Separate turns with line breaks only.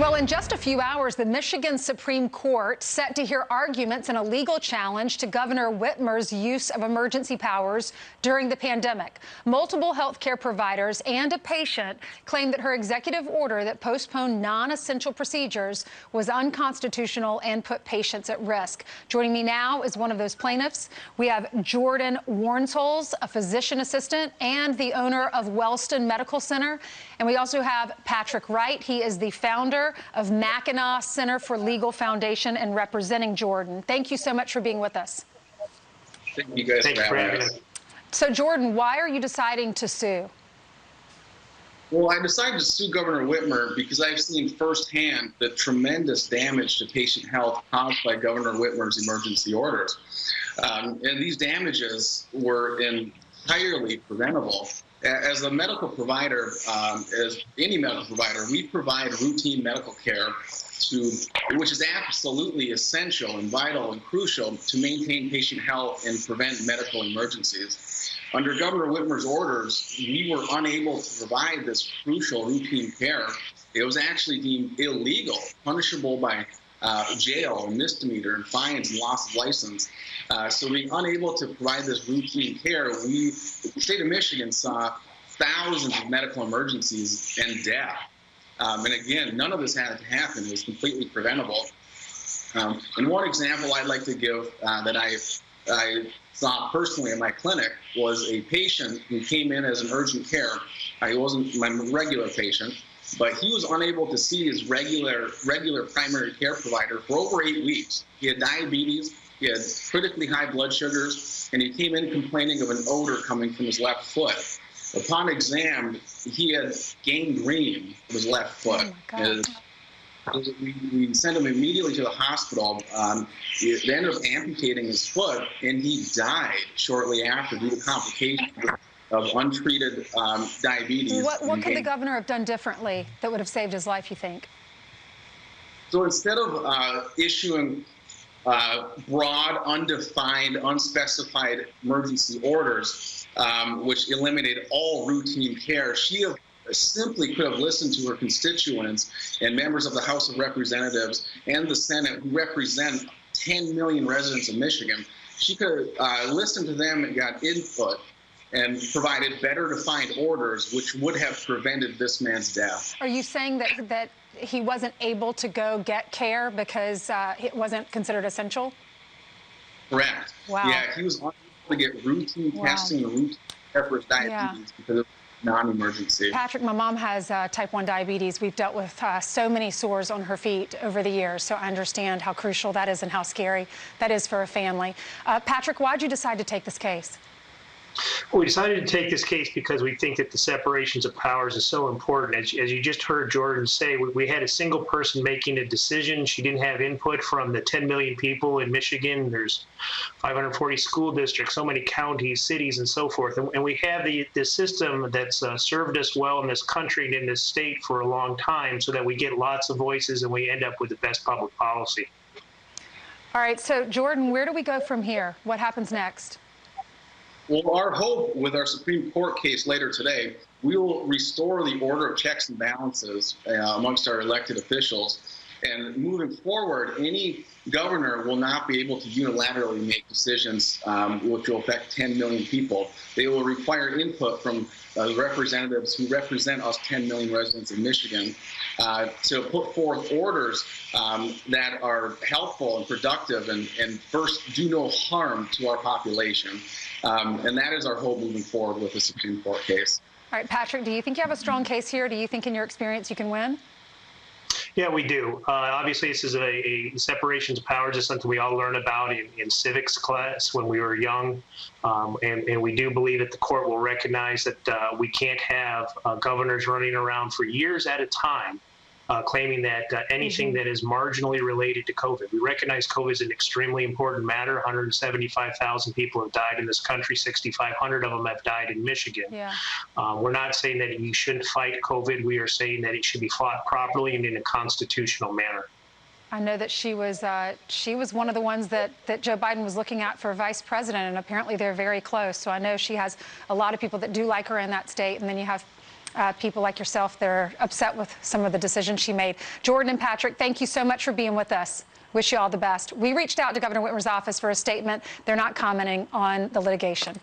Well, in just a few hours, the Michigan Supreme Court set to hear arguments in a legal challenge to Governor Whitmer's use of emergency powers during the pandemic. Multiple health care providers and a patient claimed that her executive order that postponed non-essential procedures was unconstitutional and put patients at risk. Joining me now is one of those plaintiffs. We have Jordan Warnsholz, a physician assistant and the owner of Wellston Medical Center. And we also have Patrick Wright. He is the founder of Mackinac Center Legal Foundation and representing Jordan. Thank you so much for being with us.
Thank you guys for having us.
So, Jordan, why are you deciding to sue?
Well, I decided to sue Governor Whitmer because I've seen firsthand the tremendous damage to patient health caused by Governor Whitmer's emergency orders. And these damages were entirely preventable. As a medical provider, as any medical provider, we provide routine medical care which is absolutely essential and vital and crucial to maintain patient health and prevent medical emergencies. Under Governor Whitmer's orders, we were unable to provide this crucial routine care. It was actually deemed illegal, punishable by jail, misdemeanor, and fines and loss of license. So being unable to provide this routine care, the state of Michigan saw thousands of medical emergencies and death. And again, none of this had to happen. It was completely preventable. And one example I'd like to give that I saw personally in my clinic was a patient who came in as an urgent care. He wasn't my regular patient, but he was unable to see his regular primary care provider for over 8 weeks. He had diabetes, he had critically high blood sugars, and he came in complaining of an odor coming from his left foot. Upon exam, he had gangrene of his left foot. Oh we sent him immediately to the hospital. They ended up amputating his foot, and he died shortly after due to complications of untreated diabetes.
What could the governor have done differently that would have saved his life, you think?
So instead of issuing broad, undefined, unspecified emergency orders, which eliminated all routine care, she simply could have listened to her constituents and members of the House of Representatives and the Senate who represent 10 million residents of Michigan. She could have listened to them and got input and provided better defined orders, which would have prevented this man's death.
Are you saying that he wasn't able to go get care because it wasn't considered essential?
Correct.
Wow.
Yeah, he was unable to get routine testing and routine care for his diabetes because of non-emergency.
Patrick, my mom has type 1 diabetes. We've dealt with so many sores on her feet over the years, so I understand how crucial that is and how scary that is for a family. Patrick, why did you decide to take this case?
Well, we decided to take this case because we think that the separations of powers is so important. As you just heard Jordan say, we had a single person making a decision. She didn't have input from the 10 million people in Michigan. There's 540 school districts, so many counties, cities, and so forth. And we have this system that's served us well in this country and in this state for a long time so that we get lots of voices and we end up with the best public policy.
All right, so Jordan, where do we go from here? What happens next?
Well, our hope with our Supreme Court case later today, we will restore the order of checks and balances amongst our elected officials. And moving forward, any governor will not be able to unilaterally make decisions which will affect 10 million people. They will require input from representatives who represent us 10 million residents of Michigan to put forth orders that are helpful and productive and first do no harm to our population. And that is our hope moving forward with the Supreme Court case.
All right, Patrick, do you think you have a strong case here? Do you think in your experience you can win?
Yeah, we do. Obviously, this is a separations of powers. Is something we all learn about in civics class when we were young. And we do believe that the court will recognize that we can't have governors running around for years at a time claiming that anything that is marginally related to COVID. We recognize COVID is an extremely important matter. 175,000 people have died in this country. 6,500 of them have died in Michigan.
Yeah.
We're not saying that you shouldn't fight COVID. We are saying that it should be fought properly and in a constitutional manner.
I know that she was one of the ones that Joe Biden was looking at for vice president, and apparently they're very close. So I know she has a lot of people that do like her in that state, and then you have people like yourself that are upset with some of the decisions she made. Jordan and Patrick, thank you so much for being with us. Wish you all the best. We reached out to Governor Whitmer's office for a statement. They're not commenting on the litigation.